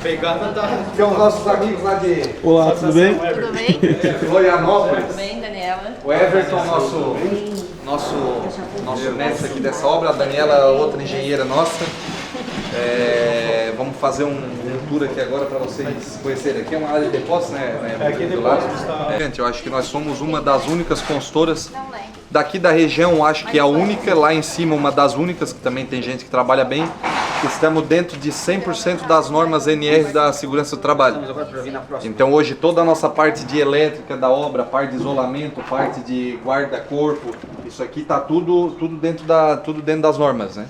Pegada tá. Tem os nossos amigos lá de. Olá, tudo bem? Tudo bem? Florianópolis. Tudo bem, Daniela? O Everton, nosso mestre aqui dessa obra, a Daniela, outra engenheira nossa. Vamos fazer um tour aqui agora para vocês conhecerem. Aqui é uma área de depósito, né? Aqui é depósito. Gente, eu acho que nós somos uma das únicas consultoras daqui da região, acho que é a única, lá em cima uma das únicas, que também tem gente que trabalha bem, que estamos dentro de 100% das normas NR da segurança do trabalho. Então hoje toda a nossa parte de elétrica da obra, parte de isolamento, parte de guarda-corpo, isso aqui está tudo dentro das normas, né?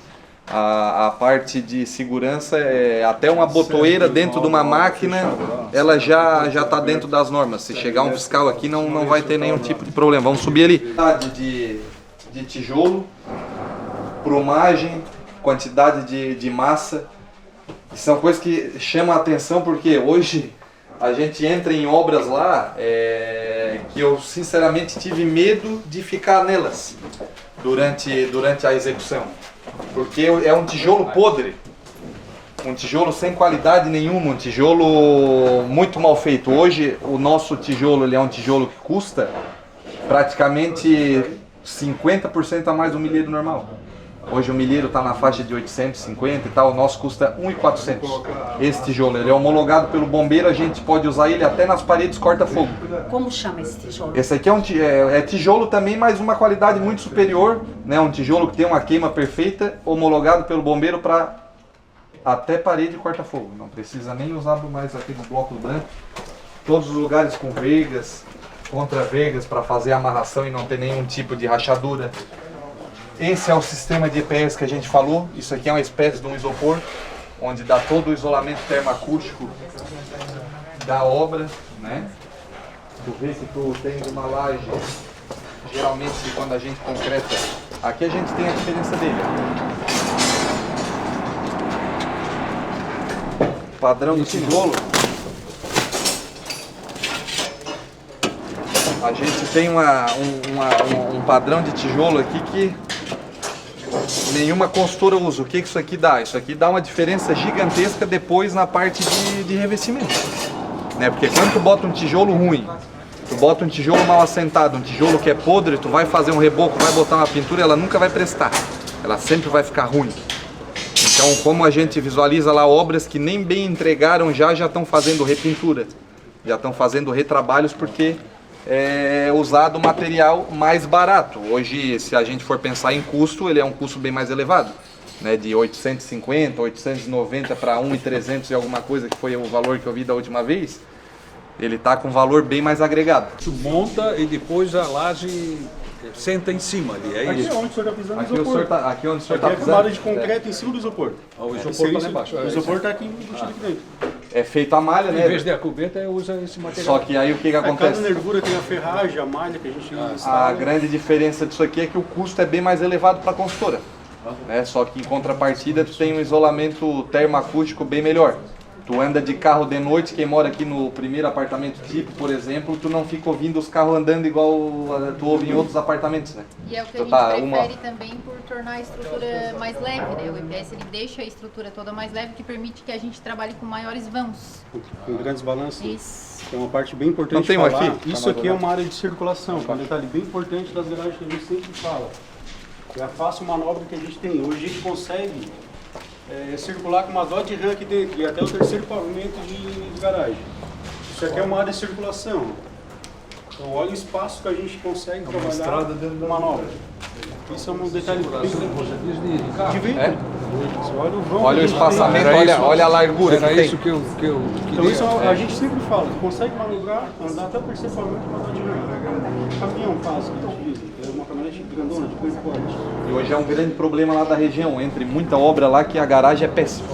A parte de segurança, até uma botoeira dentro de uma máquina, ela já está dentro das normas. Se chegar um fiscal aqui, não vai ter nenhum tipo de problema. Vamos subir ali. Quantidade de tijolo, plumagem, quantidade de massa. São coisas que chamam a atenção porque hoje a gente entra em obras lá que eu sinceramente tive medo de ficar nelas durante a execução. Porque é um tijolo podre, um tijolo sem qualidade nenhuma, um tijolo muito mal feito. Hoje o nosso tijolo ele é um tijolo que custa praticamente 50% a mais do milheiro normal. Hoje o milheiro está na faixa de 850 e tal, o nosso custa 1.400. Esse tijolo ele é homologado pelo bombeiro, a gente pode usar ele até nas paredes corta-fogo. Como chama esse tijolo? Esse aqui é tijolo também, mas uma qualidade muito superior, né? Um tijolo que tem uma queima perfeita, homologado pelo bombeiro para até parede corta-fogo. Não precisa nem usar mais aqui no bloco branco. Todos os lugares com vergas, contra-vergas para fazer a amarração e não ter nenhum tipo de rachadura. Esse é o sistema de EPS que a gente falou. Isso aqui é uma espécie de um isopor, onde dá todo o isolamento termoacústico da obra, né? Tu vê que tu tem uma laje, geralmente quando a gente concreta, aqui a gente tem a diferença dele. Padrão do tijolo. A gente tem um padrão de tijolo aqui que nenhuma consultora usa. O que isso aqui dá? Isso aqui dá uma diferença gigantesca depois na parte de revestimento, né? Porque quando tu bota um tijolo ruim, tu bota um tijolo mal assentado, um tijolo que é podre, tu vai fazer um reboco, vai botar uma pintura, ela nunca vai prestar. Ela sempre vai ficar ruim. Então, como a gente visualiza lá obras que nem bem entregaram já estão fazendo repintura, já estão fazendo retrabalhos porque é usado material mais barato. Hoje, se a gente for pensar em custo, ele é um custo bem mais elevado, né? De 850, 890 para 1.300 e alguma coisa, que foi o valor que eu vi da última vez, ele está com valor bem mais agregado. Tu monta e depois a laje senta em cima ali, é isso? Aqui é onde o senhor está pisando Aqui, no isopor. aqui onde o senhor está Aqui é a pisando. camada de concreto em cima do isopor. O isopor está lá embaixo. O isopor está aqui embutido aqui dentro. É feito a malha, Em né? vez de a coberta, usa esse material. Só que aí o que Cada acontece? nervura tem a ferragem, a malha que a gente A instala. grande diferença disso aqui é que o custo é bem mais elevado para a consultora, né? Só que em contrapartida tu tem um isolamento termoacústico bem melhor. Tu anda de carro de noite, quem mora aqui no primeiro apartamento tipo, por exemplo, tu não fica ouvindo os carros andando igual tu ouve em outros apartamentos, né? E é o que a Então gente prefere também por tornar a estrutura mais leve, né? O EPS ele deixa a estrutura toda mais leve, que permite que a gente trabalhe com maiores vãos. Com grandes balanços. Isso. Tem uma parte bem importante Não tem de um falar. aqui? Isso aqui é uma área de circulação, que é um detalhe bem importante das garagens que a gente sempre fala. É a fácil manobra que a gente tem. Hoje a gente consegue circular com uma Dodge Ram aqui dentro e até o terceiro pavimento de garagem. Isso aqui é uma área de circulação. Então olha o espaço que a gente consegue trabalhar com manobra. Isso é um detalhe bem de veículo. Você olha o vão. Olha o espaçamento, olha a largura que Era tem. isso que eu Então isso a gente sempre fala, consegue manobrar, andar até o terceiro pavimento com uma Dodge Ram. Caminhão faz, que utiliza. É uma caminhonete grandona, de grande porte. E hoje é um grande problema lá da região, entre muita obra lá, que a garagem é péssima.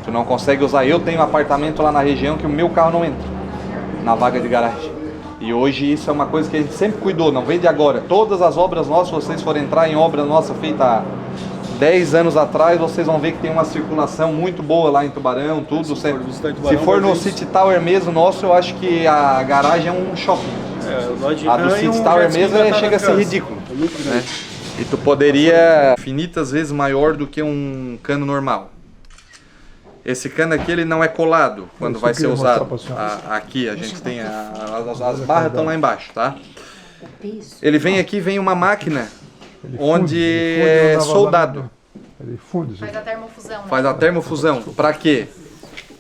Tu não consegue usar. Eu tenho um apartamento lá na região que o meu carro não entra na vaga de garagem. E hoje isso é uma coisa que a gente sempre cuidou, não vem de agora. Todas as obras nossas, se vocês forem entrar em obra nossa feita há 10 anos atrás, vocês vão ver que tem uma circulação muito boa lá em Tubarão, tudo. Se for no City Tower mesmo nosso, eu acho que a garagem é um shopping. A do City Tower mesmo chega a ser ridículo. É muito grande. Né? E tu poderia infinitas vezes maior do que um cano normal. Esse cano aqui ele não é colado quando Isso vai eu ser queria mostrar usado. pra senhora. Aqui a gente tem as barras estão lá embaixo, tá? O piso. Ele vem aqui, vem uma máquina Ele onde funde, é não dá soldado. vazamento. Ele funde isso Faz aqui. a termofusão, né? Faz a termofusão. Para quê?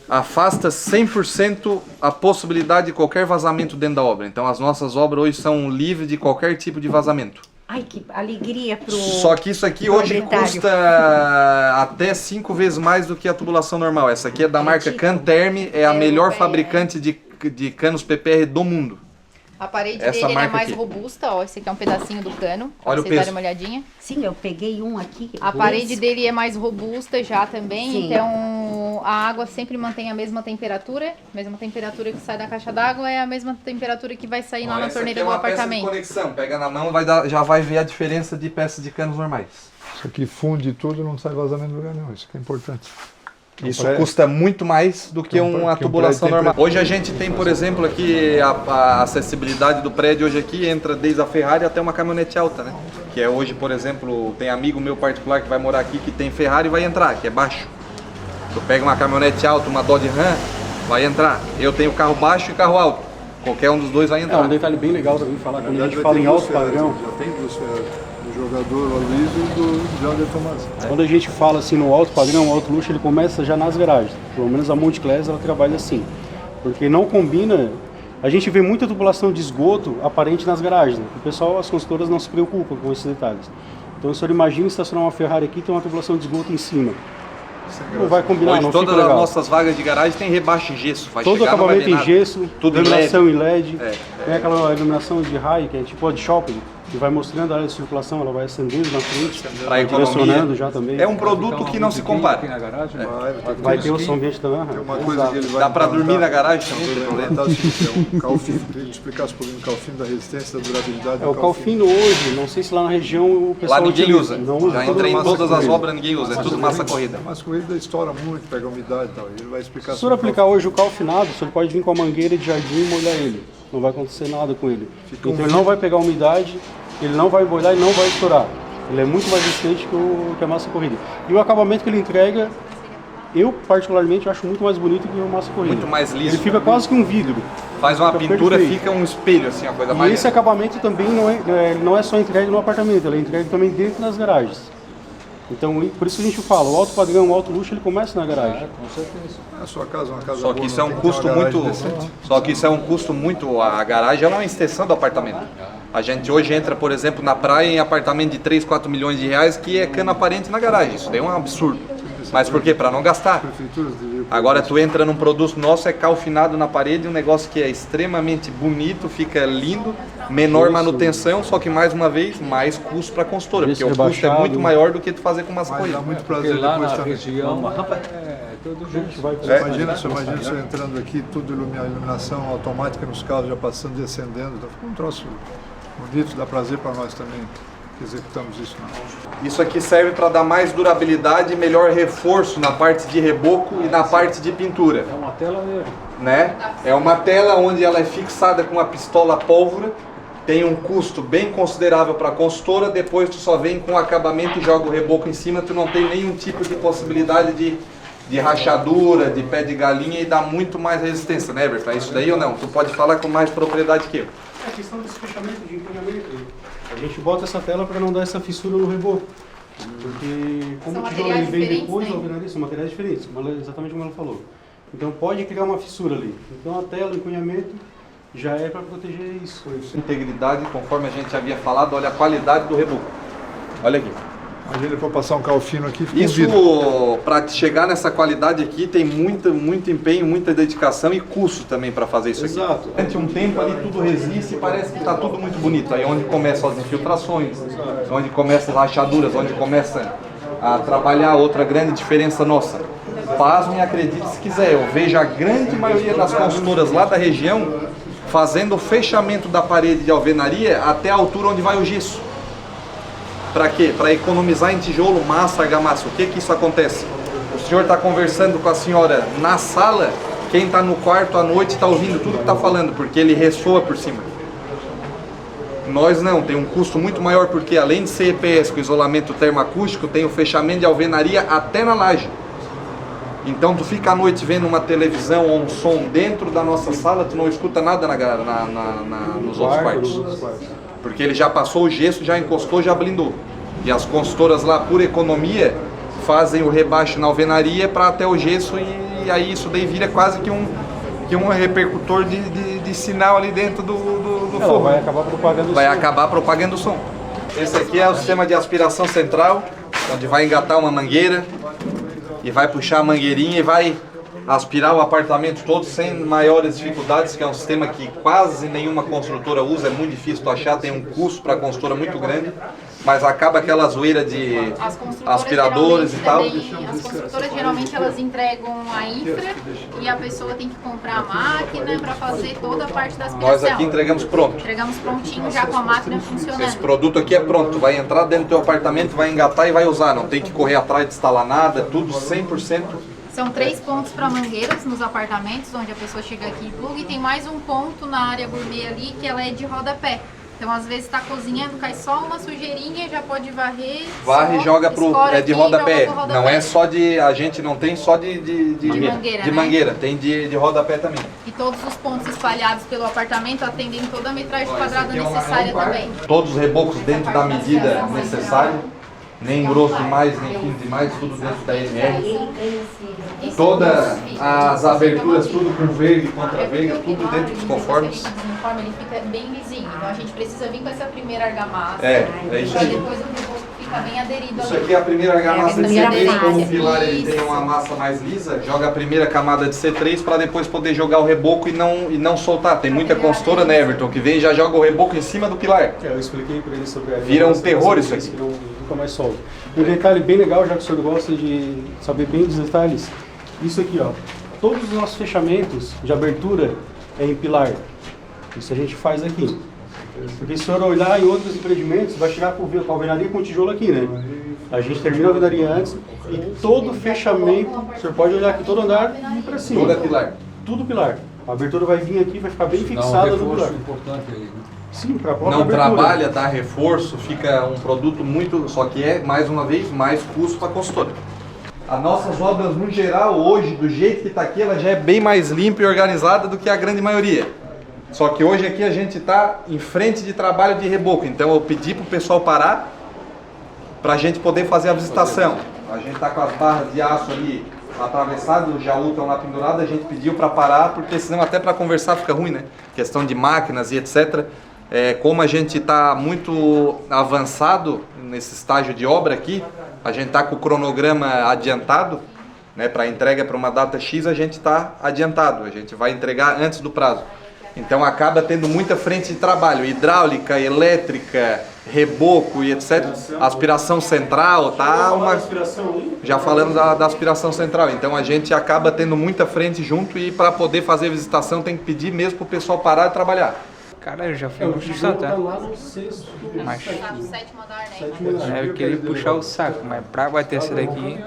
Afasta 100% a possibilidade de qualquer vazamento dentro da obra. Então as nossas obras hoje são livres de qualquer tipo de vazamento. Ai, que alegria pro... Só que isso aqui hoje proprietário. custa até 5 vezes mais do que a tubulação normal. Essa aqui é da marca Canterme, é a melhor fabricante de canos PPR do mundo. A parede Essa dele ele é marca mais aqui. robusta, ó. Esse aqui é um pedacinho do cano. Pra Olha o vocês darem peso. uma olhadinha. Sim, eu peguei um aqui. A parede dele é mais robusta já também, Sim. então a água sempre mantém a mesma temperatura. Mesma temperatura que sai da caixa d'água é a mesma temperatura que vai sair lá na torneira do apartamento. Conexão. Pega na mão, já vai ver a diferença de peças de canos normais. Isso aqui funde tudo, não sai vazamento do lugar não. Isso que é importante. Isso prédio. custa muito mais do que Que um uma prédio tubulação tem normal. Hoje a gente tem, por exemplo, aqui a acessibilidade do prédio hoje aqui entra desde a Ferrari até uma caminhonete alta, né? Que é hoje, por exemplo, tem amigo meu particular que vai morar aqui que tem Ferrari e vai entrar, que é baixo. Tu pega uma caminhonete alta, uma Dodge Ram, vai entrar. Eu tenho carro baixo e carro alto. Qualquer um dos dois vai É, entrar. um detalhe bem legal também falar, quando a gente Vai fala ter em duas alto Ferraris, padrão, Já tem duas Ferraris. Do jogador Aloysio e do Jader Tomás. quando a gente fala assim no alto padrão, o alto luxo, ele começa já nas garagens. Pelo menos a Monte Class, ela trabalha assim. Porque não combina... A gente vê muita tubulação de esgoto aparente nas garagens, né? O pessoal, as consultoras não se preocupam com esses detalhes. Então, o senhor imagina estacionar uma Ferrari aqui e tem uma tubulação de esgoto em cima. Não vai combinar, Hoje não todas fica as legal. nossas vagas de garagem tem rebaixo em gesso. Vai Todo chegar, não vai acabamento ver em nada. gesso, Tudo iluminação em LED, É, tem aquela iluminação de raio, que é tipo a de shopping, que vai mostrando a área de circulação, ela vai acendendo na frente, Pra vai economia. direcionando já também. É um produto que não se compara. Aqui na garagem, Vai ter o som ambiente também. Tem uma coisa que ele vai Dá pra implantar- dormir na garagem, não tem Ele vai problema. implantar o seguinte, é um calfino. Queria que explicasse um pouquinho o calfino da resistência, da durabilidade É, do o calfino hoje, não sei se lá na região o pessoal Lá ninguém utiliza. usa. Não usa, Já tudo entrei em massa todas as corrida. obras, ninguém usa. É tudo massa corrida. Mas corrida estoura muito, pega umidade e tal. Ele vai explicar Se o senhor aplicar hoje o calfinado, o senhor pode vir com a mangueira de jardim e molhar ele. Não vai acontecer nada com ele. Então ele não vai pegar umidade, ele não vai boiar e não vai estourar. Ele é muito mais resistente que a massa corrida. E o acabamento que ele entrega, eu particularmente acho muito mais bonito que a massa corrida. Muito mais liso. Ele fica quase que um vidro. Faz uma Fica pintura, perfeito. fica um espelho, assim, a coisa E mais esse acabamento também não é só entregue no apartamento, ele é entregue também dentro das garagens. Então, por isso que a gente fala, o alto padrão, o alto luxo, ele começa na garagem. com certeza. A sua casa é uma casa Só boa, que isso não é um tem que ter custo uma garagem muito. decente. Só que isso é um custo muito. A garagem ela é uma extensão do apartamento. A gente hoje entra, por exemplo, na praia em apartamento de 3, 4 milhões de reais que é cano aparente na garagem. Isso daí é um absurdo. Mas por quê? Para não gastar. Prefeituras deveriam- Agora tu entra num produto nosso, é calfinado na parede, um negócio que é extremamente bonito, fica lindo, menor manutenção, só que mais uma vez, mais custo para a consultora, porque Preço o custo é rebaixado. muito maior do que tu fazer com massa Mas dá corrida. muito Porque prazer lá depois na também. região é todo jeito. Você imagina o senhor entrando aqui, tudo iluminação automática nos carros, já passando e acendendo. Então fica um troço bonito, dá prazer para nós também que executamos isso. Não. Isso aqui serve para dar mais durabilidade e melhor reforço na parte de reboco e na parte de pintura. É uma tela mesmo. Né? É uma tela onde ela é fixada com uma pistola pólvora, tem um custo bem considerável para a consultora, depois tu só vem com o acabamento e joga o reboco em cima, tu não tem nenhum tipo de possibilidade de rachadura, de pé de galinha e dá muito mais resistência, né, Everton? É isso daí ou não? Tu pode falar com mais propriedade que eu. É a questão desse fechamento de empenhamento. A gente bota essa tela para não dar essa fissura no reboco. Porque como São o tijolo materiais ele vem diferentes, depois né? da alvenaria, são materiais diferentes, exatamente como ela falou. Então pode criar uma fissura ali. Então a tela, o empunhamento, já é para proteger isso. Integridade, conforme a gente havia falado, olha a qualidade do reboco. Olha aqui. Imagina ele for passar um calfino aqui, fica um Isso, vidro. para chegar nessa qualidade aqui, tem muito empenho, muita dedicação e custo também para fazer isso aqui. Exato. Durante um tempo ali tudo resiste e parece que está tudo muito bonito. Aí é onde começam as infiltrações, onde começam as rachaduras, onde começa a trabalhar outra grande diferença nossa. Pasmem e acredite se quiser, eu vejo a grande maioria das consultoras lá da região fazendo o fechamento da parede de alvenaria até a altura onde vai o gesso. Para quê? Para economizar em tijolo, massa, argamassa. O que que isso acontece? O senhor está conversando com a senhora na sala, quem está no quarto à noite está ouvindo tudo que está falando, porque ele ressoa por cima. Nós não, tem um custo muito maior, porque além de ser EPS com isolamento termoacústico, tem o fechamento de alvenaria até na laje. Então tu fica à noite vendo uma televisão ou um som dentro da nossa sala, tu não escuta nada nos outros quartos. Porque ele já passou o gesso, já encostou, já blindou. E as consultoras lá, por economia, fazem o rebaixo na alvenaria para até o gesso e aí isso daí vira quase que um repercutor de sinal ali dentro do forro. Vai acabar propagando o Vai som. acabar propagando o som. Esse aqui é o sistema de aspiração central, onde vai engatar uma mangueira e vai puxar a mangueirinha e vai aspirar o apartamento todo sem maiores dificuldades, que é um sistema que quase nenhuma construtora usa, é muito difícil tu achar, tem um custo para a construtora muito grande, mas acaba aquela zoeira de As construtoras aspiradores e tal. As construtoras geralmente elas entregam a infra e a pessoa tem que comprar a máquina para fazer toda a parte da aspiração. Nós aqui entregamos pronto. Entregamos prontinho já com a máquina funcionando. Esse produto aqui é pronto, tu vai entrar dentro do teu apartamento, vai engatar e vai usar, não tem que correr atrás de instalar nada, tudo 100%. São 3 pontos para mangueiras nos apartamentos, onde a pessoa chega aqui e pluga, e tem mais um ponto na área gourmet ali, que ela é de rodapé. Então, às vezes, está cozinhando, cai só uma sujeirinha, já pode varrer. Varre e joga pro. É de aqui, rodapé. joga pro rodapé. Não é só de. A gente não tem só de mangueira, de né? mangueira, tem de rodapé também. E todos os pontos espalhados pelo apartamento atendem toda a metragem quadrada necessária também. Todos os rebocos dentro da medida necessária, nem grosso demais, nem fino demais, tudo dentro da MR. Todas as aberturas, tudo com verga, contra verga, tudo dentro dos conformes. Ele fica bem lisinho, então a gente precisa vir com essa primeira argamassa. É isso Pra aí. depois o reboco fica bem aderido Isso ali. aqui é a primeira argamassa de primeira C3, fase. como o pilar ele Isso. tem uma massa mais lisa, joga a primeira camada de C3 para depois poder jogar o reboco e não soltar. Tem muita consultora, né, Everton, que vem e já joga o reboco em cima do pilar. Eu expliquei para ele sobre a Vira um terror isso aqui. que nunca mais solta. Um detalhe bem legal, já que o senhor gosta de saber bem dos detalhes, isso aqui, ó. Todos os nossos fechamentos de abertura é em pilar. Isso a gente faz aqui. Porque se o senhor olhar em outros empreendimentos, vai chegar com a alvenaria com tijolo aqui, né? A gente termina a alvenaria antes e todo fechamento, o senhor pode olhar aqui, todo andar e para cima. Toda pilar. Tudo pilar. A abertura vai vir aqui, vai ficar bem fixada no pilar. Importante aí, né? Sim, para a própria Não abertura. trabalha, dá reforço, fica um produto muito. Só que é, mais uma vez, mais custo para a consultora. As nossas obras, no geral, hoje, do jeito que está aqui, ela já é bem mais limpa e organizada do que a grande maioria. Só que hoje aqui a gente está em frente de trabalho de reboco, então eu pedi para o pessoal parar para a gente poder fazer a visitação. A gente está com as barras de aço ali atravessadas, os jaú estão lá pendurados, a gente pediu para parar, porque senão até para conversar fica ruim, né? Questão de máquinas e etc. Como a gente está muito avançado nesse estágio de obra aqui, a gente está com o cronograma adiantado, né? Para entrega para uma data X a gente está adiantado, a gente vai entregar antes do prazo. Então acaba tendo muita frente de trabalho, hidráulica, elétrica, reboco e etc. Aspiração central, tá uma... Já falamos da aspiração central, então a gente acaba tendo muita frente junto e para poder fazer visitação tem que pedir mesmo para o pessoal parar de trabalhar. Cara, eu já fui O em tijolo construção, tá tá? lá no sexto. Mas Tá no 7º andar, né? eu queria puxar o saco, mas pra bater essa daqui,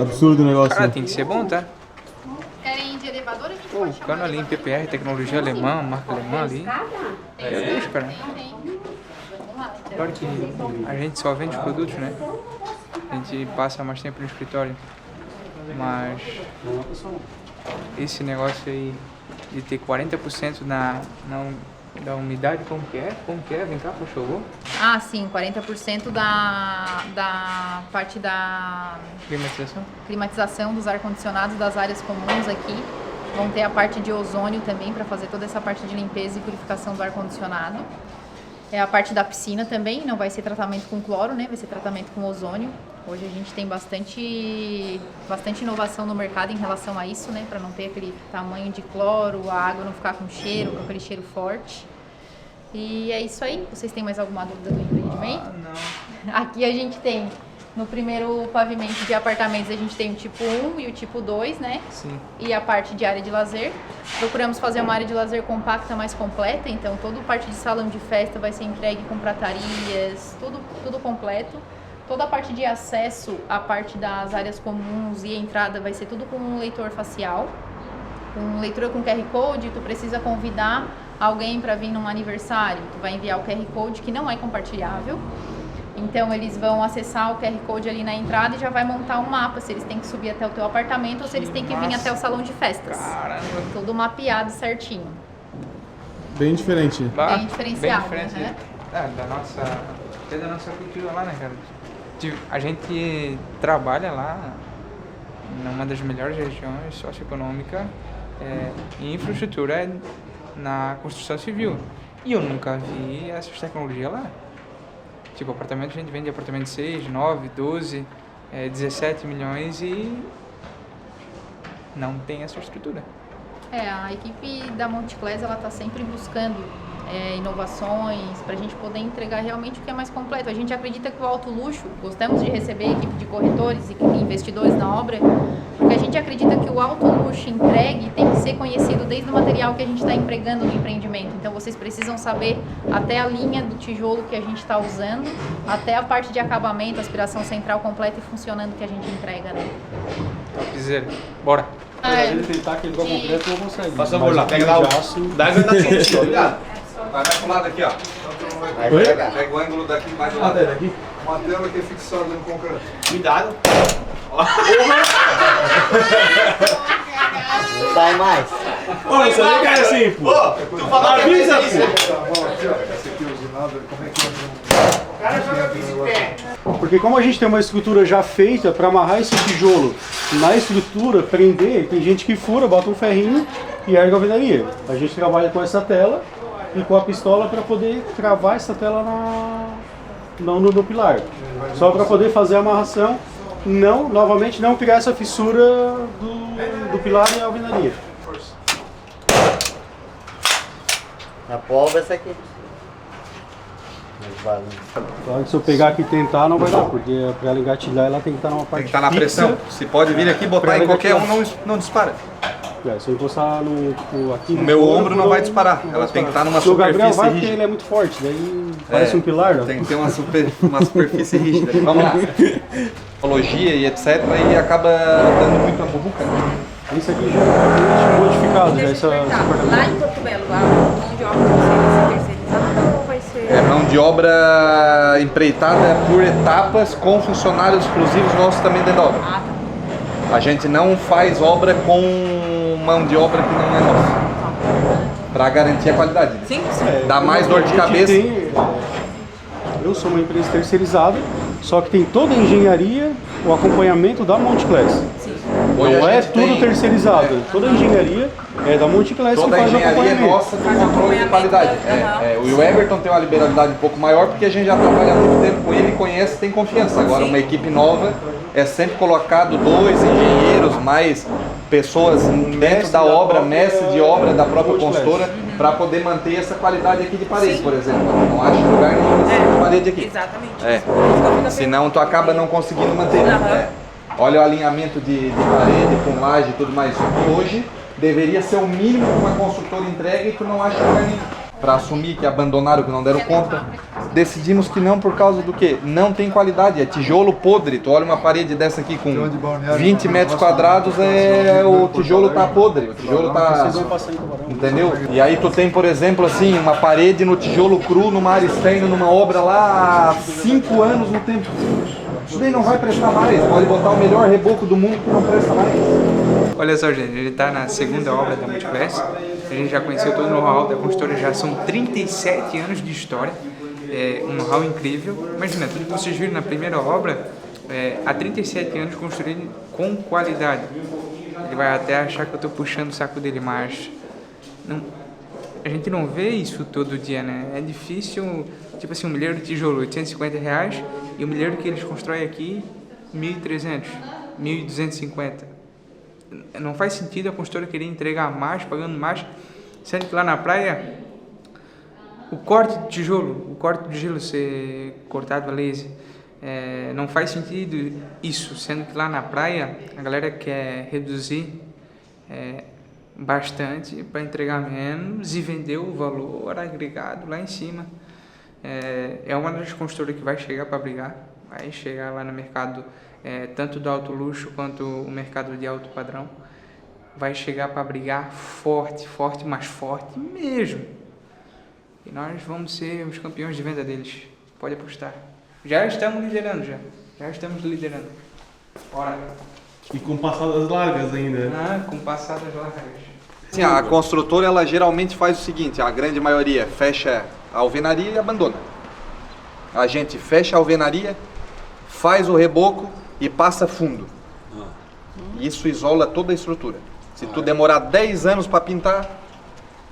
Absurdo o negócio. cara, tem que ser bom, tá? Querem de elevador? A gente pode chamar Ficando ali em PPR, tecnologia alemã, marca alemã ali. Meu Deus, cara. Tem. Vamos lá. Claro que a gente só vende produtos, né? A gente passa mais tempo no escritório. Mas esse negócio aí de ter 40% da umidade, como que é? Como que é? Vem cá, por favor. Ah, sim, 40% da parte da Climatização. climatização dos ar-condicionados das áreas comuns aqui. Vão ter a parte de ozônio também para fazer toda essa parte de limpeza e purificação do ar-condicionado. É a parte da piscina também, não vai ser tratamento com cloro, né? Vai ser tratamento com ozônio. Hoje a gente tem bastante inovação no mercado em relação a isso, né? Para não ter aquele tamanho de cloro, a água não ficar com cheiro, com aquele cheiro forte. E é isso aí. Vocês têm mais alguma dúvida do empreendimento? Não. Aqui a gente tem, no primeiro pavimento de apartamentos, a gente tem o tipo 1 e o tipo 2, né? Sim. E a parte de área de lazer. Procuramos fazer uma área de lazer compacta, mais completa, então toda a parte de salão de festa vai ser entregue com pratarias, tudo completo. Toda a parte de acesso à parte das áreas comuns e entrada vai ser tudo com um leitor facial. Com leitura com QR Code, tu precisa convidar alguém para vir num aniversário, tu vai enviar o QR Code que não é compartilhável. Então eles vão acessar o QR Code ali na entrada e já vai montar um mapa, se eles têm que subir até o teu apartamento ou se eles têm que vir até o salão de festas. Caramba. Tudo mapeado certinho. Bem diferente. Bah, Bem diferenciado, Bem diferente né? até da nossa cultura lá, né, cara? A gente trabalha lá numa das melhores regiões socioeconômicas em infraestrutura na construção civil. E eu nunca vi essas tecnologias lá. Tipo, apartamento, a gente vende apartamento de 6, 9, 12, 17 milhões e não tem essa estrutura. A equipe da Monteclair, ela está sempre buscando inovações para a gente poder entregar realmente o que é mais completo. A gente acredita que o alto luxo, gostamos de receber equipe de corretores e investidores na obra, porque a gente acredita que o alto luxo entregue tem que ser conhecido desde o material que a gente está empregando no empreendimento. Então vocês precisam saber até a linha do tijolo que a gente está usando, até a parte de acabamento, aspiração central completa e funcionando que a gente entrega, né? Topzera. Bora! Se ele tentar aquele igual concreto, não consegue. Passa por lá, pega lá o... Dá a verdade, cuidado. Vai pro lado aqui, ó. Pega o ângulo daqui mais do lado. Uma tela que é fixada no concreto. Cuidado. Não sai mais. Ô, você não quer assim, pô. Tu falou Avisa, pô. Esse aqui é usinado, como é que é? O cara joga pé. Porque como a gente tem uma estrutura já feita para amarrar esse tijolo na estrutura, prender, tem gente que fura, bota um ferrinho e ergue a alvenaria. A gente trabalha com essa tela e com a pistola para poder cravar essa tela no pilar. Só para poder fazer a amarração, novamente não criar essa fissura do pilar e a alvenaria. A pólvora essa aqui. Claro que se eu pegar aqui e tentar, não vai dar, porque para ela engatilhar, ela tem que estar numa parte Tem que estar na fixa. pressão. Se pode vir aqui, botar em qualquer um, não dispara. Se eu encostar aqui No meu ombro não vai disparar. Ela tem que estar numa o Gabriel superfície vai porque rígida. ele é muito forte, daí parece um pilar. Não? Tem que ter uma superfície rígida. Vamos lá. Tecnologia e etc. E acaba dando muito a bubuca, né? Isso aqui já é modificado, já essa Lá em Porto Belo, a mão de obra vai ser terceirizada ou vai ser... É mão de obra empreitada por etapas com funcionários exclusivos nossos também dentro da obra. Ah, tá. A gente não faz obra com mão de obra que não é nossa. Para garantir a qualidade. Sim, sim. Dá mais dor de A gente cabeça. eu sou uma empresa terceirizada, só que tem toda a engenharia, o acompanhamento da Monteclair. Hoje Não a é gente tudo tem terceirizado. Toda a engenharia é da Monteclair que toda a faz o engenharia acompanhamento. nossa com controle de qualidade. O Everton tem uma liberalidade um pouco maior porque a gente já trabalha há muito tempo com ele, conhece, tem confiança. Agora uma equipe nova é sempre colocado 2 engenheiros, mais pessoas dentro da obra, mestre de obra da própria consultora, para poder manter essa qualidade aqui de parede, por exemplo. Não acha lugar nenhum de parede aqui. Exatamente. Senão tu acaba não conseguindo manter. Olha o alinhamento de parede, com laje e tudo mais. Hoje deveria ser o mínimo que uma construtora entrega e tu não acha lugar nenhum. Para assumir que abandonaram, que não deram conta, decidimos que não por causa do quê? Não tem qualidade, é tijolo podre. Tu olha uma parede dessa aqui com 20 metros quadrados, o tijolo tá podre, o tijolo tá... Entendeu? E aí tu tem, por exemplo, assim, uma parede no tijolo cru, numa área externa, numa obra lá há 5 anos no tempo. Isso daí não vai prestar mais, pode botar o melhor reboco do mundo que não presta mais. Olha só, gente, ele está na segunda obra da Monteclair. A gente já conheceu todo o know-how da consultora, já são 37 anos de história, um know-how incrível. Imagina, tudo que vocês viram na primeira obra, há 37 anos construindo com qualidade. Ele vai até achar que eu estou puxando o saco dele, mas a gente não vê isso todo dia, né? É difícil, tipo assim, um milheiro de tijolo, R$850, e o milheiro que eles constroem aqui, R$1.300, R$1.250. Não faz sentido a consultora querer entregar mais, pagando mais, sendo que lá na praia, o corte de tijolo ser cortado a laser, não faz sentido isso, sendo que lá na praia a galera quer reduzir bastante para entregar menos e vender o valor agregado lá em cima. É uma das consultoras que vai chegar para brigar, vai chegar lá no mercado tanto do alto luxo quanto o mercado de alto padrão, vai chegar para brigar forte, mas forte mesmo. E nós vamos ser os campeões de venda deles, pode apostar. Já estamos liderando, já estamos liderando. Bora. E com passadas largas ainda. Com passadas largas. Sim, a construtora ela geralmente faz o seguinte, a grande maioria fecha a alvenaria e abandona. A gente fecha a alvenaria, faz o reboco e passa fundo. Isso isola toda a estrutura. Se tu demorar 10 anos para pintar,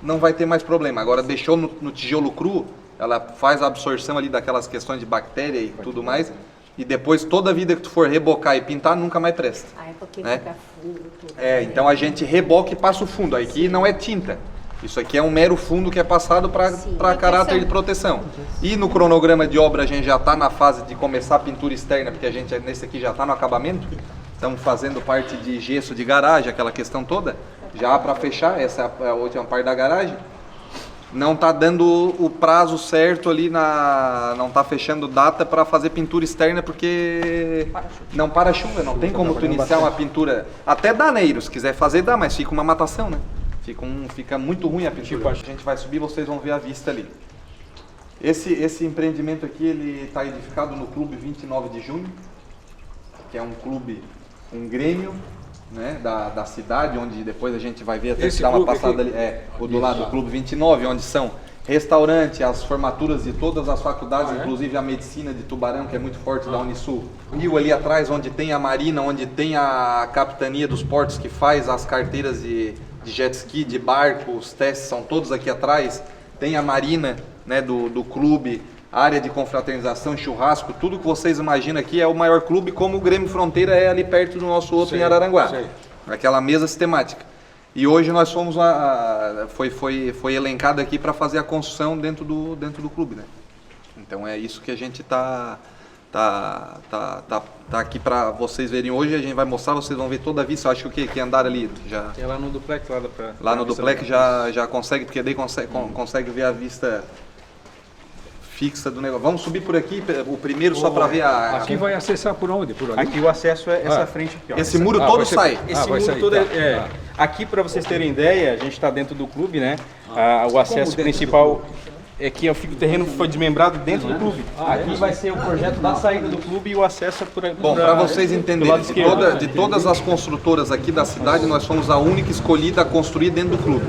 não vai ter mais problema. Agora deixou no tijolo cru, ela faz a absorção ali daquelas questões de bactéria e tudo mais, e depois toda a vida que tu for rebocar e pintar, nunca mais presta. É porque né? fica fundo tudo. Então a gente reboca e passa o fundo. Aqui não é tinta. Isso aqui é um mero fundo que é passado para caráter de proteção. E no cronograma de obra a gente já está na fase de começar a pintura externa, porque a gente nesse aqui já está no acabamento. Estamos fazendo parte de gesso de garagem, aquela questão toda, já para fechar, essa é a última parte da garagem. Não está dando o prazo certo ali, não está fechando data para fazer pintura externa, porque não para chuva, não tem como tu iniciar uma pintura, até dá, né, se quiser fazer dá, mas fica uma matação, né? Fica muito ruim a pintura. A gente vai subir, vocês vão ver a vista ali. Esse empreendimento aqui, ele está edificado no Clube 29 de Junho, que é um clube, um grêmio, né, da cidade, onde depois a gente vai ver, até dar uma passada ali, o do lado do Clube 29, onde são restaurante, as formaturas de todas as faculdades, inclusive a medicina de Tubarão, que é muito forte da Unisul. Rio ali atrás, onde tem a marina, onde tem a capitania dos portos que faz as carteiras de jet ski, de barco, os testes são todos aqui atrás. Tem a marina, né, do clube, área de confraternização, churrasco, tudo que vocês imaginam aqui é o maior clube, como o Grêmio Fronteira é ali perto do nosso outro em Araranguá. Aquela mesa sistemática. E hoje nós fomos foi elencado aqui para fazer a construção dentro do clube, né? Então é isso que a gente tá aqui para vocês verem hoje. A gente vai mostrar, vocês vão ver toda a vista. Eu acho que andar ali já. É lá no duplex, lá no duplex já consegue, porque daí consegue ver a vista fixa do negócio. Vamos subir por aqui, o primeiro só para ver a... Aqui vai acessar por onde? Por ali? Aqui o acesso é essa frente aqui, ó. Esse muro todo sai. Esse muro todo Aqui, para vocês terem ideia, a gente está dentro do clube, né? O acesso principal é que o terreno foi desmembrado dentro do clube. Aqui vai ser o projeto da saída do clube e o acesso por aí. Bom, para vocês entenderem, de todas as construtoras aqui da cidade, nós fomos a única escolhida a construir dentro do clube.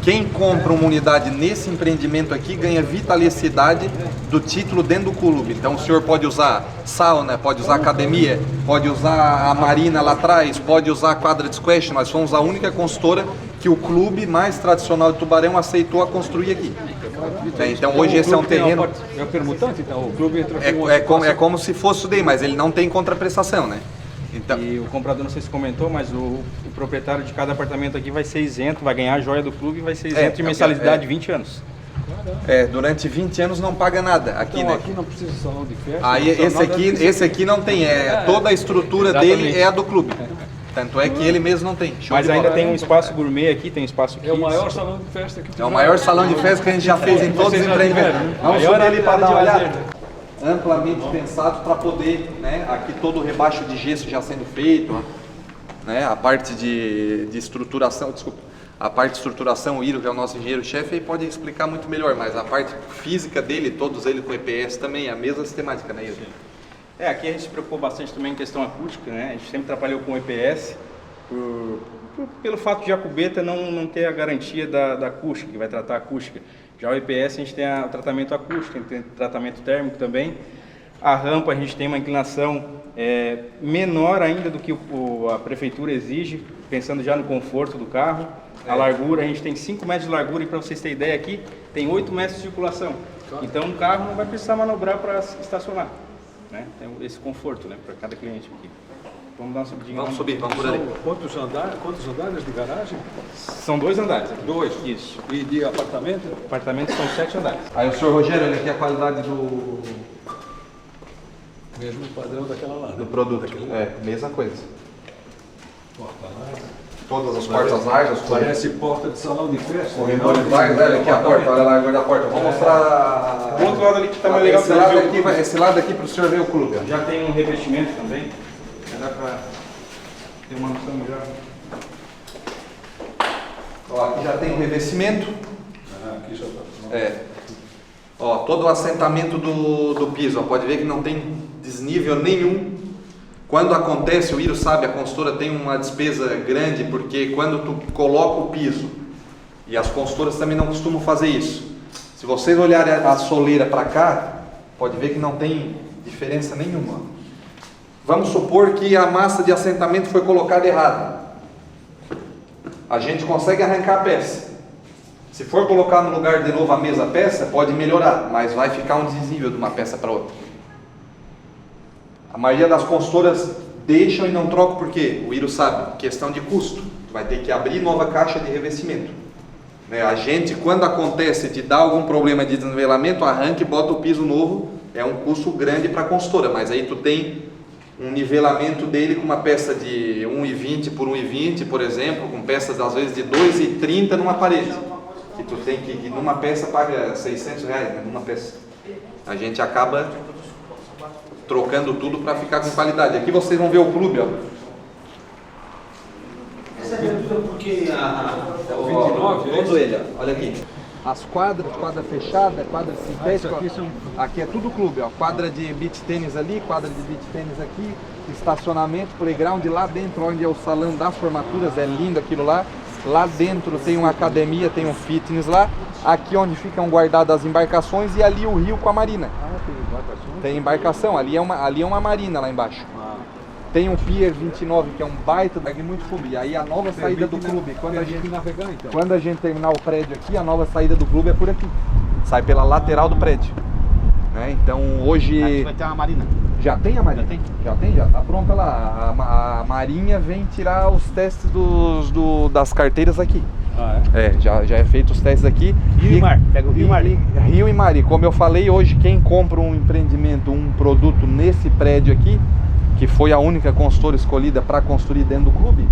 Quem compra uma unidade nesse empreendimento aqui ganha vitaliciedade do título dentro do clube. Então o senhor pode usar sauna, pode usar academia, pode usar a marina lá atrás, pode usar a quadra de squash. Nós fomos a única construtora que o clube mais tradicional de Tubarão aceitou a construir aqui. Então hoje esse é um terreno... É permutante, então o clube entra é como se fosse o daí, mas ele não tem contraprestação, né? Então, e o comprador, não sei se comentou, mas o proprietário de cada apartamento aqui vai ser isento, vai ganhar a joia do clube e vai ser isento de mensalidade de 20 anos. Durante 20 anos não paga nada aqui, então, né? Aqui não precisa de salão de festa. Aí esse aqui não tem, toda a estrutura dele é a do clube. Tanto é que ele mesmo não tem. Mas ainda tem um espaço gourmet aqui, tem espaço kids. É o maior salão de festa que É o maior salão de festa que a gente já fez em todos os empreendimentos. Vamos subir ali para dar uma olhada. Amplamente pensado para poder, né, aqui todo o rebaixo de gesso já sendo feito, né, a parte de estruturação, desculpa, a parte de estruturação, o Iro, que é o nosso engenheiro-chefe, pode explicar muito melhor, mas a parte física dele, todos eles com EPS também, a mesma sistemática, né, Iro? Aqui a gente se preocupou bastante também em questão acústica, né, a gente sempre trabalhou com EPS, pelo fato de a cubeta não ter a garantia da acústica, que vai tratar a acústica. Já o EPS a gente tem o tratamento acústico, tem tratamento térmico também. A rampa a gente tem uma inclinação menor ainda do que a prefeitura exige, pensando já no conforto do carro. A largura, a gente tem 5 metros de largura e para vocês terem ideia aqui, tem 8 metros de circulação. Então o carro não vai precisar manobrar para estacionar, né? Tem esse conforto, né, para cada cliente aqui. Vamos dar uma subidinha. Vamos subir, vamos por ali. Quantos andares de garagem? São 2 andares. 2? Isso. E de apartamento? Apartamentos são 7 andares. Aí o senhor Rogério, olha aqui a qualidade do... Mesmo padrão daquela lá, né? Do produto. Mesma coisa. Todas as portas largas. Parece porta de salão de festa. Corredores largos, olha aqui a porta, olha a largura da porta. Vou mostrar... O outro lado ali que está mais legal. Esse lado aqui para o senhor ver o clube. Já tem um revestimento também. Dá para ter uma noção melhor. Ó, aqui já tem um revestimento. Aqui já está. Ó, todo o assentamento do piso, ó, pode ver que não tem desnível nenhum. Quando acontece, o Iro sabe, a consultora tem uma despesa grande, porque quando tu coloca o piso, e as consultoras também não costumam fazer isso, se vocês olharem a soleira para cá, pode ver que não tem diferença nenhuma. Vamos supor que a massa de assentamento foi colocada errada. A gente consegue arrancar a peça. Se for colocar no lugar de novo a mesma peça, pode melhorar, mas vai ficar um desnível de uma peça para outra. A maioria das consultoras deixam e não trocam porque o Iro sabe, questão de custo. Tu vai ter que abrir nova caixa de revestimento. A gente, quando acontece de dar algum problema de desnivelamento, arranca e bota o piso novo, é um custo grande para a consultora, mas aí tu tem um nivelamento dele com uma peça de 1,20 por 1,20, por exemplo, com peças às vezes de 2,30 numa parede. Que tu tem que numa peça paga R$600, né, numa peça. A gente acaba trocando tudo para ficar com qualidade. Aqui vocês vão ver o clube, ó. Porque O 29, Todo ele, ó. Olha aqui. As quadra fechada, quadra sintética, aqui é tudo clube, ó. Quadra de beach tênis ali, quadra de beach tênis aqui, estacionamento, playground lá dentro, onde é o salão das formaturas, é lindo aquilo lá. Lá dentro tem uma academia, tem um fitness lá. Aqui onde ficam guardadas as embarcações e ali o rio com a marina. Tem embarcação, ali é uma marina lá embaixo. Tem o Pier 29, que é um baita, muito clube. E aí a nova saída do clube, quando a gente terminar o prédio aqui, a nova saída do clube é por aqui. Sai pela lateral do prédio. Né? Então hoje... Aqui vai ter uma marina. Já tem a marina? Já tá pronta lá. A marinha vem tirar os testes das carteiras aqui. Já é feito os testes aqui. Rio e mar, pega o rio e mar. Rio e mar. E como eu falei, hoje quem compra um empreendimento, um produto nesse prédio aqui, que foi a única consultora escolhida para construir dentro do clube,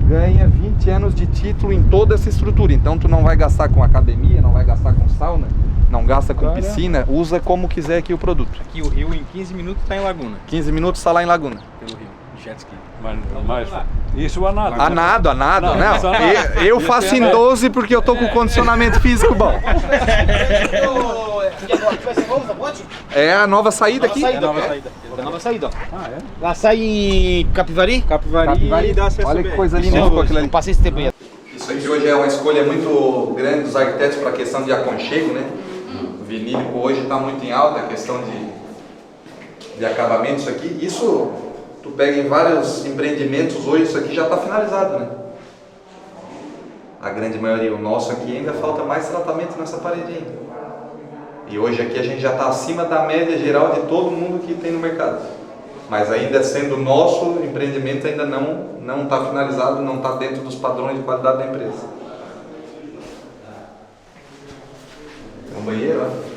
ganha 20 anos de título em toda essa estrutura. Então tu não vai gastar com academia, não vai gastar com sauna, não gasta com piscina, usa como quiser aqui o produto. Aqui o rio em 15 minutos está em Laguna. 15 minutos está lá em Laguna. Pelo rio, jet ski. Mas isso a nada. A nado. Não, eu faço em 12 porque eu tô com condicionamento físico bom. É a nova saída aqui. É a nova saída, ó. Lá sai em Capivari? Capivari e dá acesso. Olha que coisa linda ficou aquilo ali. Passei esse tempo aí. Isso aqui hoje é uma escolha muito grande dos arquitetos para a questão de aconchego, né? O vinílico hoje está muito em alta, a questão de acabamento. Isso aqui, isso tu pega em vários empreendimentos hoje, isso aqui já está finalizado, né? A grande maioria, o nosso aqui ainda falta mais tratamento nessa parede ainda. E hoje aqui a gente já está acima da média geral de todo mundo que tem no mercado. Mas ainda sendo nosso empreendimento ainda não está finalizado, não está dentro dos padrões de qualidade da empresa. Tem um banheiro, ó.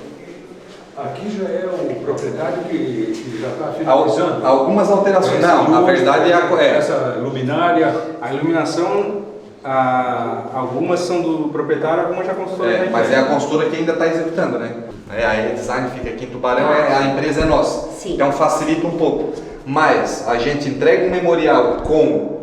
Aqui já é o proprietário que já está finalizando. Algumas alterações. Não, na verdade essa luminária. A iluminação, algumas são do proprietário, algumas já consultora. Mas é a consultora que ainda está executando, né? A E-Design fica aqui em Tubarão, a empresa é nossa. Sim. Então facilita um pouco. Mas a gente entrega um memorial com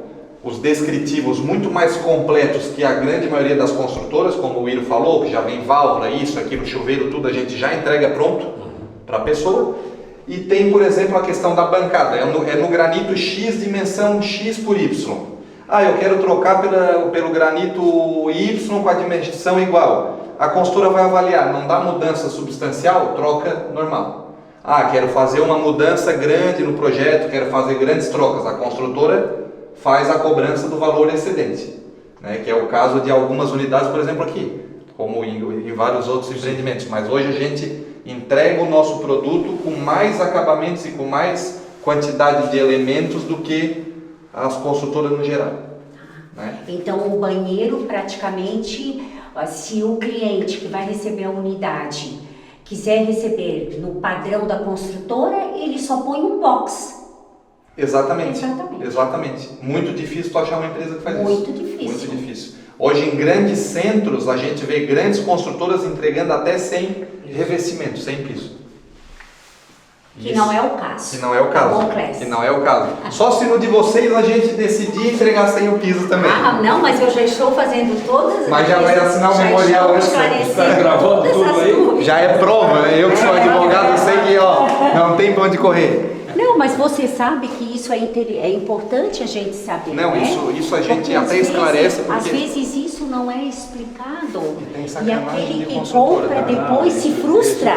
os descritivos muito mais completos que a grande maioria das construtoras, como o Iro falou, que já vem válvula, isso, aquilo, chuveiro, tudo, a gente já entrega pronto para a pessoa. E tem, por exemplo, a questão da bancada, é no granito X, dimensão X por Y. Eu quero trocar pelo granito Y com a dimensão igual. A consultora vai avaliar, não dá mudança substancial, troca normal. Quero fazer uma mudança grande no projeto, quero fazer grandes trocas. A construtora faz a cobrança do valor excedente, né? Que é o caso de algumas unidades, por exemplo, aqui, como em vários outros empreendimentos. Mas hoje a gente entrega o nosso produto com mais acabamentos e com mais quantidade de elementos do que as construtoras no geral, né? Então o banheiro praticamente, se o cliente que vai receber a unidade quiser receber no padrão da construtora, ele só põe um box. Exatamente. Muito difícil tu achar uma empresa que faz isso. Muito difícil. Hoje em grandes centros a gente vê grandes construtoras entregando até sem revestimento, sem piso. Que Isso. não é o caso. Que não é o caso. Tá bom, Clécio? Que não é o caso. Só se no de vocês a gente decidir entregar sem o piso também. Ah, não, mas eu já estou fazendo todas Mas já vai assinar o já memorial, estou né? esclarecendo Tá gravando todas tudo as aí? dúvidas. Já é prova, né? Eu que sou advogado, eu sei que ó, não tem pra onde correr. Não, mas você sabe que isso é importante a gente saber, Não, né? isso a gente Porque até esclarece, porque... Às vezes isso não é explicado. tem E sacanagem aquele de que construtora, compra tá? depois se frustra,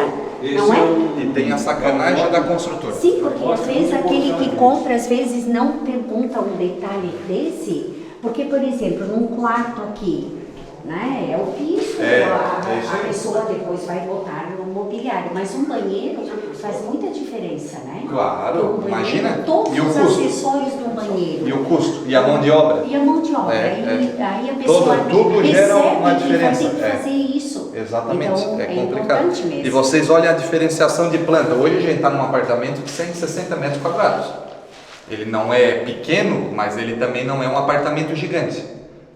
não é? E tem a sacanagem da construtora. Sim, porque às vezes aquele que compra, às vezes não pergunta um detalhe desse, porque, por exemplo, num quarto aqui, né, é o piso, a pessoa depois vai botar no mobiliário, mas um banheiro faz muita diferença, né? Claro, Um banheiro, imagina. todos E o os custo? acessórios do banheiro. E o custo? E a mão de obra? E a mão de obra. Aí a pessoa Tudo gera uma recebe que vai diferença. ter que fazer isso. Exatamente, Então, é complicado. importante mesmo. E vocês olhem a diferenciação de planta. Hoje a gente está num apartamento de 160 metros quadrados. Ele não é pequeno, mas ele também não é um apartamento gigante,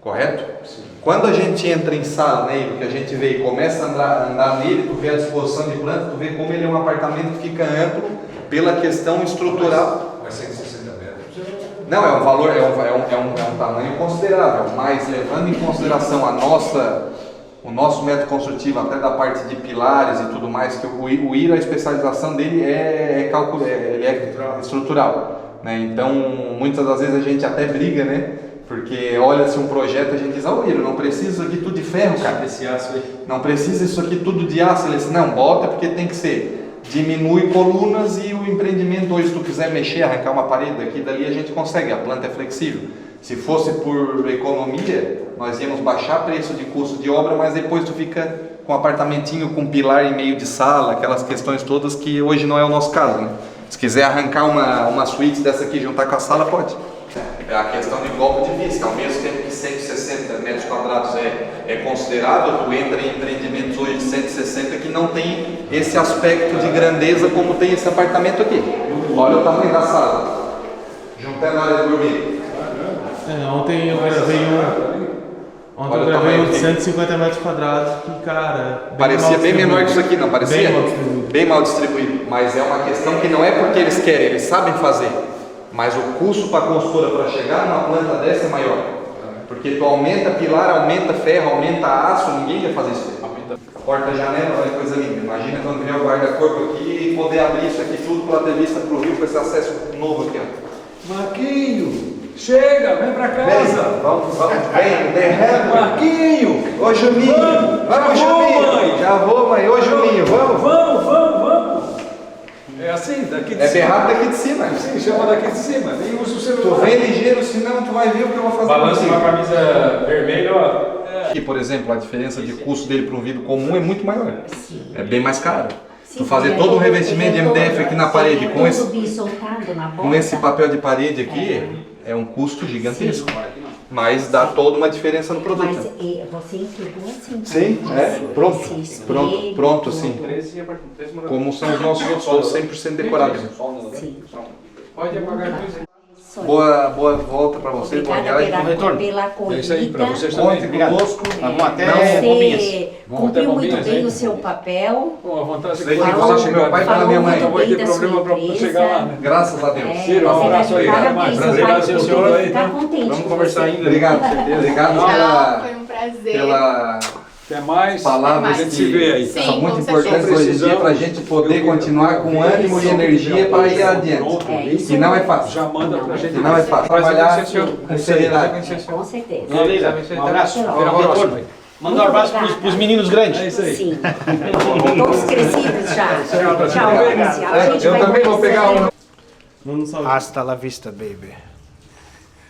correto? Sim. Quando a gente entra em sala nele, que a gente vê e começa a andar nele, tu vê a disposição de planta, tu vê como ele é um apartamento que fica amplo pela questão estrutural. Mas 160 metros. Não, é um valor, é um tamanho considerável, mas levando em consideração o nosso método construtivo, até da parte de pilares e tudo mais, que o IRA, a especialização dele ele é estrutural, né? Então, muitas das vezes a gente até briga, né? Porque olha-se um projeto, a gente diz, IRA, não precisa isso aqui tudo de ferro, cara. Esse aço aí. Não precisa isso aqui tudo de aço. Ele disse, não, bota porque tem que ser. Diminui colunas e o empreendimento hoje, se tu quiser mexer, arrancar uma parede daqui e dali, a gente consegue, a planta é flexível. Se fosse por economia, nós íamos baixar preço de custo de obra, mas depois tu fica com um apartamentinho com pilar em meio de sala, aquelas questões todas que hoje não é o nosso caso, né? Se quiser arrancar uma suíte dessa aqui e juntar com a sala, pode. É a questão de golpe de vista, ao mesmo tempo que 160 metros quadrados é considerável, tu entra em empreendimentos hoje de 160 que não tem esse aspecto de grandeza como tem esse apartamento aqui. Olha o tamanho da sala, juntando a área de dormir. Ontem eu gravei um de 150 metros quadrados que, cara... Parecia bem menor que isso aqui, não parecia? Bem mal distribuído. Bem mal distribuído, mas é uma questão que não é porque eles querem, eles sabem fazer. Mas o custo para a consultora para chegar numa planta dessa é maior. Porque tu aumenta pilar, aumenta ferro, aumenta aço, ninguém vai fazer isso. Porta janela, olha que coisa linda. Imagina quando vier o guarda-corpo aqui e poder abrir isso aqui tudo para ter vista para o rio com esse acesso novo aqui. Ó. Marquinho, chega, vem pra casa. Vem, derrama. Marquinho. Ô Juninho, vamos Juninho. Mãe. Já vou, mãe. Ô Juninho, vamos. Vamos. É assim, daqui de É cima. berrado daqui de cima. Sim, chama daqui de cima. Nem usa o Tu celular. vem ligeiro, senão tu vai ver o que eu vou fazer. Balança uma camisa vermelha, ó. Aqui, por exemplo, a diferença de custo dele para um vidro comum é muito maior. É bem mais caro. Tu fazer todo um revestimento de MDF aqui na parede com esse papel de parede aqui é um custo gigantesco. Mas dá toda uma diferença no produto. Mas você entregou assim? Sim, pronto, sim. Como são os nossos outros, todos 100% decorados. Sim. Pode apagar tudo. Boa volta para vocês, boa viagem. Pela corrida. É isso aí, para vocês também. Conte conosco. Você cumpriu muito bem o seu papel. Bom, a vantagem Sei é que que você você chegou, meu pai fala minha mãe. não vai ter problema para chegar lá, né? Graças a Deus. Ciro, um abraço aí. Prazer conhecer o senhor aí, Ficar tá? contente. Vamos conversar ainda. Obrigado. Obrigado Foi um prazer. pela Até mais. palavras A gente se vê aí. Sim, são muito com importantes certeza. hoje em dia para a gente poder continuar com ânimo e energia para ir adiante. E não é fácil. Já manda pra gente. E não é fácil. Trabalhar com seriedade. Com certeza. Um abraço. Manda um abraço pros meninos grandes. É isso aí. Sim. Todos crescidos já. Tchau, Patrícia. A gente Eu vai também vou pegar um. Manda um salve. Hasta la vista, baby.